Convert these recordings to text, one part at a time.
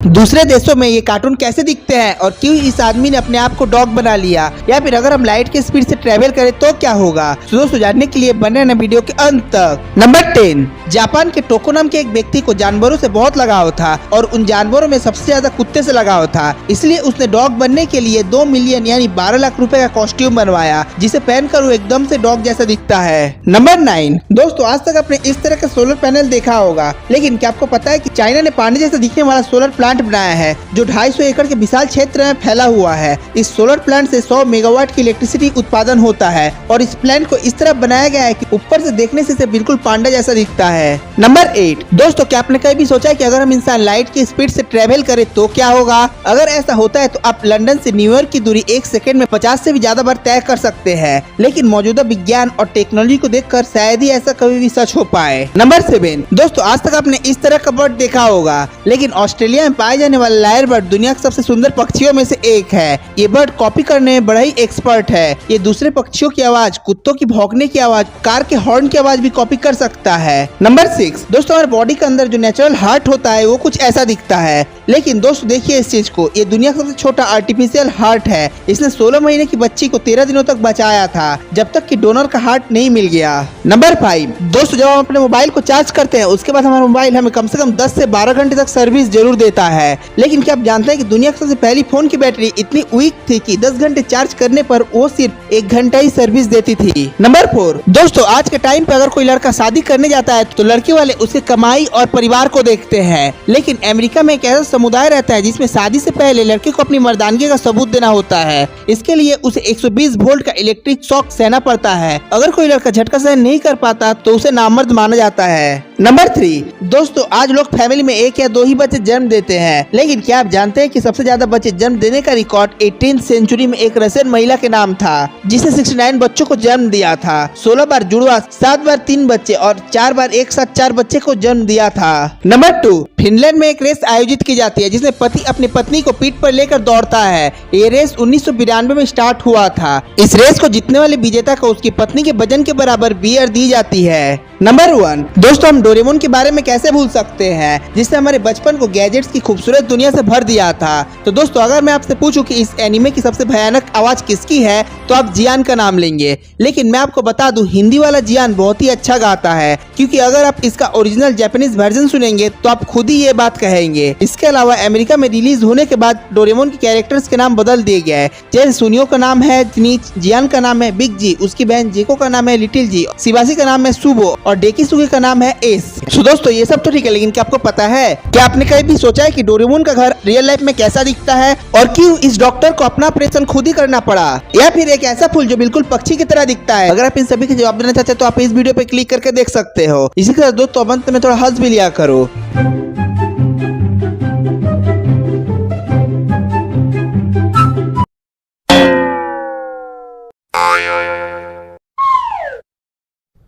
दूसरे देशों में ये कार्टून कैसे दिखते हैं और क्यों इस आदमी ने अपने आप को डॉग बना लिया, या फिर अगर हम लाइट की स्पीड से ट्रेवल करें तो क्या होगा। दोस्तों जानने के लिए बने रहना वीडियो के अंत तक। नंबर 10, जापान के टोको नाम के एक व्यक्ति को जानवरों से बहुत लगाव था और उन जानवरों में सबसे ज्यादा कुत्ते से लगाव था, इसलिए उसने डॉग बनने के लिए 2 मिलियन यानी 12 लाख रुपए का कॉस्ट्यूम बनवाया, जिसे पहनकर वो एकदम से डॉग जैसा दिखता है। नंबर 9, दोस्तों आज तक आपने इस तरह का सोलर पैनल देखा होगा, लेकिन क्या आपको पता है कि चाइना ने पानी जैसा दिखने वाला सोलर प्लांट बनाया है जो 250 एकड़ के विशाल क्षेत्र में फैला हुआ है। इस सोलर प्लांट से 100 मेगावाट की इलेक्ट्रिसिटी उत्पादन होता है और इस प्लांट को इस तरह बनाया गया है कि ऊपर से देखने से बिल्कुल पांडा जैसा दिखता है। नंबर 8, दोस्तों क्या आपने कभी भी सोचा है कि अगर हम इंसान लाइट की स्पीड से ट्रेवल करे तो क्या होगा। अगर ऐसा होता है तो आप लंदन से न्यूयॉर्क की दूरी 1 सेकंड में 50 से भी ज्यादा बार तय कर सकते हैं, लेकिन मौजूदा विज्ञान और टेक्नोलॉजी को देखकर शायद ही ऐसा कभी भी सच हो पाए। नंबर 7, दोस्तों आज तक आपने इस तरह का बर्ड देखा होगा, लेकिन ऑस्ट्रेलिया में पाए जाने वाला लायर बर्ड दुनिया के सबसे सुंदर पक्षियों में से एक है। ये बर्ड कॉपी करने में बड़ा ही एक्सपर्ट है। ये दूसरे पक्षियों की आवाज, कुत्तों की भौंकने की आवाज, कार के हॉर्न की आवाज भी कॉपी कर सकता है। नंबर 6, दोस्तों हमारे बॉडी के अंदर जो नेचुरल हार्ट होता है वो कुछ ऐसा दिखता है, लेकिन दोस्तों देखिए इस चीज को, ये दुनिया का सबसे छोटा आर्टिफिशियल हार्ट है। इसने 16 महीने की बच्ची को 13 दिनों तक बचाया था, जब तक कि डोनर का हार्ट नहीं मिल गया। नंबर 5, दोस्तों जब हम अपने मोबाइल को चार्ज करते हैं उसके बाद हमारा मोबाइल हमें कम से कम 10 से 12 घंटे तक सर्विस जरूर देता है, लेकिन क्या आप जानते हैं कि दुनिया की सबसे पहली फोन की बैटरी इतनी वीक थी कि 10 घंटे चार्ज करने पर वो सिर्फ 1 घंटा ही सर्विस देती थी। नंबर 4, दोस्तों आज के टाइम पे अगर कोई लड़का शादी करने जाता है तो लड़की वाले उसके कमाई और परिवार को देखते हैं, लेकिन अमेरिका में एक ऐसा समुदाय रहता है जिसमें शादी से पहले लड़के को अपनी मर्दानगी का सबूत देना होता है। इसके लिए उसे 120 वोल्ट का इलेक्ट्रिक शॉक सहना पड़ता है। अगर कोई लड़का झटका सहन नहीं कर पाता तो उसे नामर्द माना जाता है। नंबर 3, दोस्तों आज लोग फैमिली में 1 या 2 ही बच्चे जन्म देते हैं, लेकिन क्या आप जानते हैं कि सबसे ज्यादा बच्चे जन्म देने का रिकॉर्ड 18वीं सेंचुरी में एक रशियन महिला के नाम था, जिसने 69 बच्चों को जन्म दिया था। 16 बार जुड़वा, 7 बार 3 बच्चे और 4 बार एक साथ 4 बच्चे को जन्म दिया था। नंबर 2, फिनलैंड में एक रेस आयोजित की जाती है जिसमें पति अपनी पत्नी को पीठ पर लेकर दौड़ता है। ये रेस 1992 में स्टार्ट हुआ था। इस रेस को जीतने वाले विजेता को उसकी पत्नी के वजन के बराबर बियर दी जाती है। नंबर 1, दोस्तों हम डोरेमोन के बारे में कैसे भूल सकते हैं, जिसने हमारे बचपन को गैजेट्स की खूबसूरत दुनिया से भर दिया था। तो दोस्तों अगर मैं आपसे पूछूं कि इस एनिमे की सबसे भयानक आवाज किसकी है तो आप जियान का नाम लेंगे, लेकिन मैं आपको बता दूं हिंदी वाला जियान बहुत ही अच्छा गाता है, क्योंकि अगर आप इसका ओरिजिनल जापानीज वर्जन सुनेंगे तो आप खुद ही ये बात कहेंगे। इसके अलावा अमेरिका में रिलीज होने के बाद डोरेमोन के कैरेक्टर्स के नाम बदल दिए गए हैं, जैसे सुनियो का नाम है निच, जियान का नाम है बिग जी, उसकी बहन जेको का नाम है लिटिल जी, शिवासी का नाम है सुबो और डेकिसुगे का नाम है एस। तो दोस्तों ये सब तो ठीक है, लेकिन क्या आपको पता है, क्या आपने कभी भी सोचा है कि डोरेमोन का घर रियल लाइफ में कैसा दिखता है और क्यों इस डॉक्टर को अपना ऑपरेशन खुद ही करना पड़ा, या फिर एक ऐसा फूल जो बिल्कुल पक्षी की तरह दिखता है। अगर आप इन सभी के जवाब देना चाहते हैं तो आप इस वीडियो पे क्लिक करके देख सकते हो। इसी के साथ दोस्तों अंत में थोड़ा हंस भी लिया करो।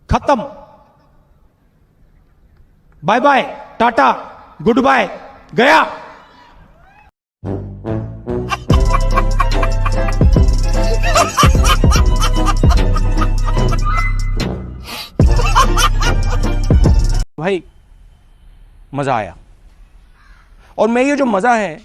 खत्म, bye bye, tata, goodbye, गया। भाई मजा आया, और मैं ये जो मजा है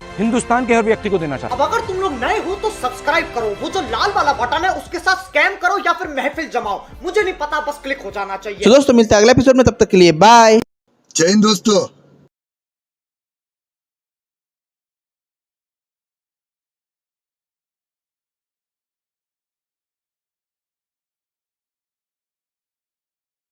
हिंदुस्तान के हर व्यक्ति को देना चाहता हूं। अब अगर तुम लोग नए हो तो सब्सक्राइब करो, वो जो लाल वाला बटन है उसके साथ स्कैम करो या फिर महफिल जमाओ, मुझे नहीं पता, बस क्लिक हो जाना चाहिए। तो दोस्तों मिलते हैं अगले एपिसोड में, तब तक के लिए बाय। जय हिंद दोस्तों।